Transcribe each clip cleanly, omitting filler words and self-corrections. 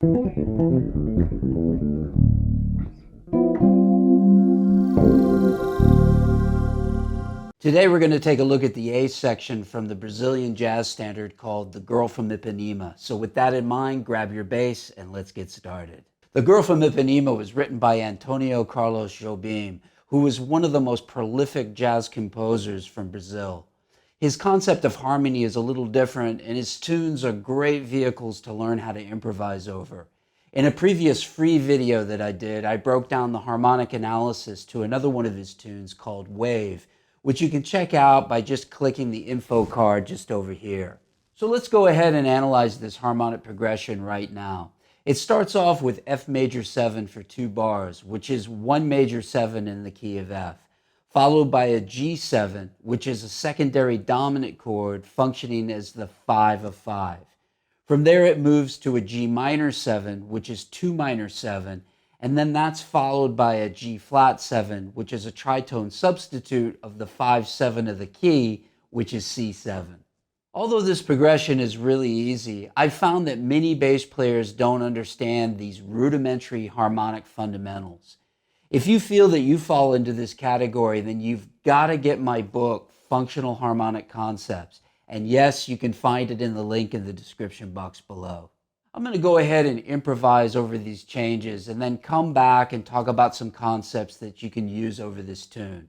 Today we're going to take a look at the A section from the Brazilian jazz standard called The Girl from Ipanema. So with that in mind, grab your bass and let's get started. The Girl from Ipanema was written by Antonio Carlos Jobim, who was one of the most prolific jazz composers from Brazil. His concept of harmony is a little different, and his tunes are great vehicles to learn how to improvise over. In a previous free video that I did, I broke down the harmonic analysis to another one of his tunes called Wave, which you can check out by just clicking the info card just over here. So let's go ahead and analyze this harmonic progression right now. It starts off with F major 7 for 2 bars, which is 1 major 7 in the key of F, followed by a G7, which is a secondary dominant chord functioning as the 5 of 5. From there it moves to a G minor 7, which is 2 minor 7, and then that's followed by a G flat 7, which is a tritone substitute of the 5-7 of the key, which is C7. Although this progression is really easy, I've found that many bass players don't understand these rudimentary harmonic fundamentals. If you feel that you fall into this category, then you've got to get my book, Functional Harmonic Concepts. And yes, you can find it in the link in the description box below. I'm going to go ahead and improvise over these changes and then come back and talk about some concepts that you can use over this tune.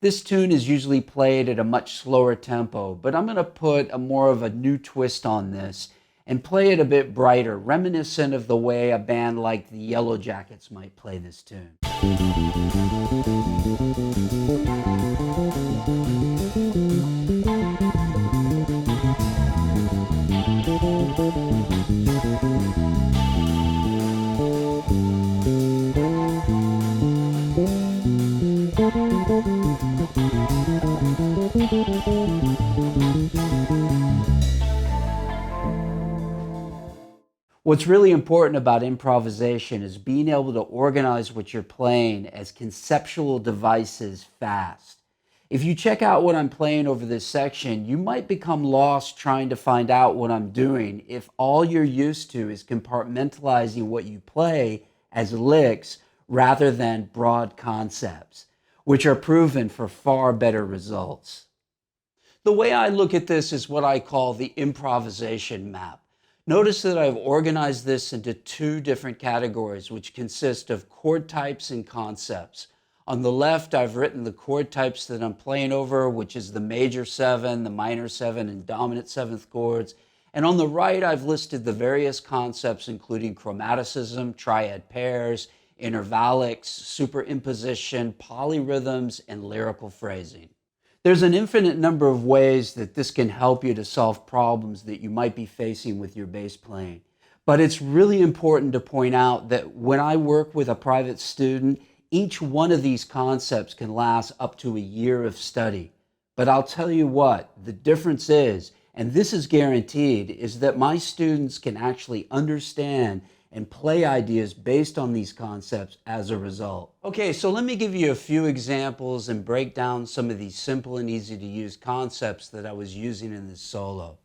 This tune is usually played at a much slower tempo, but I'm going to put more of a new twist on this and play it a bit brighter, reminiscent of the way a band like the Yellow Jackets might play this tune. What's really important about improvisation is being able to organize what you're playing as conceptual devices fast. If you check out what I'm playing over this section, you might become lost trying to find out what I'm doing if all you're used to is compartmentalizing what you play as licks rather than broad concepts, which are proven for far better results. The way I look at this is what I call the improvisation map. Notice that I've organized this into 2 different categories, which consist of chord types and concepts. On the left, I've written the chord types that I'm playing over, which is the major 7, the minor 7, and dominant 7th chords. And on the right, I've listed the various concepts, including chromaticism, triad pairs, intervallics, superimposition, polyrhythms, and lyrical phrasing. There's an infinite number of ways that this can help you to solve problems that you might be facing with your bass playing. But it's really important to point out that when I work with a private student, each one of these concepts can last up to a year of study. But I'll tell you what, the difference is, and this is guaranteed, is that my students can actually understand and play ideas based on these concepts as a result. Okay, so let me give you a few examples and break down some of these simple and easy to use concepts that I was using in this solo.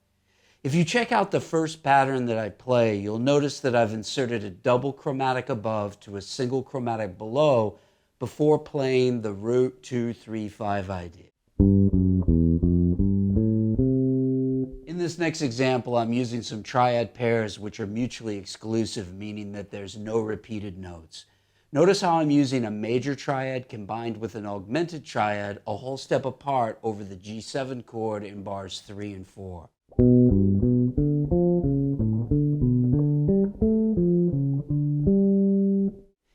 If you check out the first pattern that I play, you'll notice that I've inserted a double chromatic above to a single chromatic below before playing the root 2-3-5 idea. In this next example, I'm using some triad pairs which are mutually exclusive, meaning that there's no repeated notes. Notice how I'm using a major triad combined with an augmented triad a whole step apart over the G7 chord in bars 3 and 4.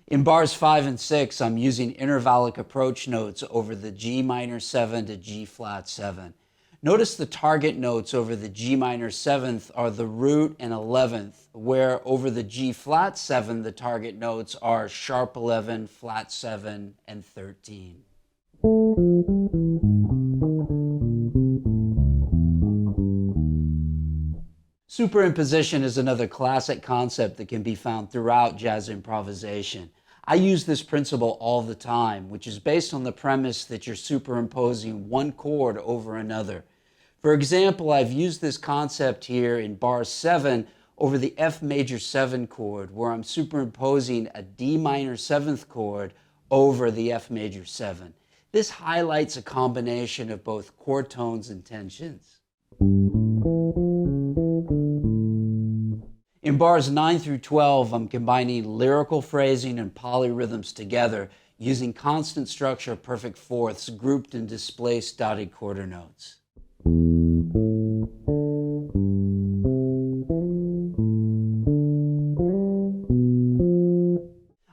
In bars 5 and 6, I'm using intervallic approach notes over the G minor 7 to G flat 7. Notice the target notes over the G minor 7th are the root and 11th, where over the G flat 7, the target notes are sharp 11, flat 7, and 13. Superimposition is another classic concept that can be found throughout jazz improvisation. I use this principle all the time, which is based on the premise that you're superimposing one chord over another. For example, I've used this concept here in bar 7 over the F major 7 chord, where I'm superimposing a D minor 7th chord over the F major 7. This highlights a combination of both chord tones and tensions. In bars 9 through 12, I'm combining lyrical phrasing and polyrhythms together using constant structure perfect fourths grouped in displaced dotted quarter notes.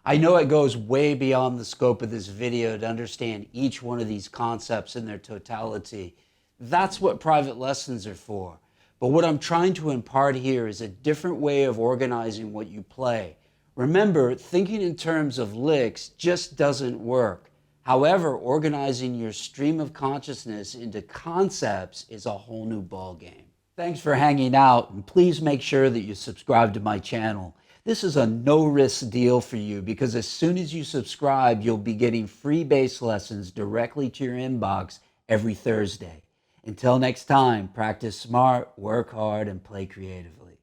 I know it goes way beyond the scope of this video to understand each one of these concepts in their totality. That's what private lessons are for. But what I'm trying to impart here is a different way of organizing what you play. Remember, thinking in terms of licks just doesn't work. However, organizing your stream of consciousness into concepts is a whole new ballgame. Thanks for hanging out, and please make sure that you subscribe to my channel. This is a no-risk deal for you because as soon as you subscribe, you'll be getting free bass lessons directly to your inbox every Thursday. Until next time, practice smart, work hard, and play creatively.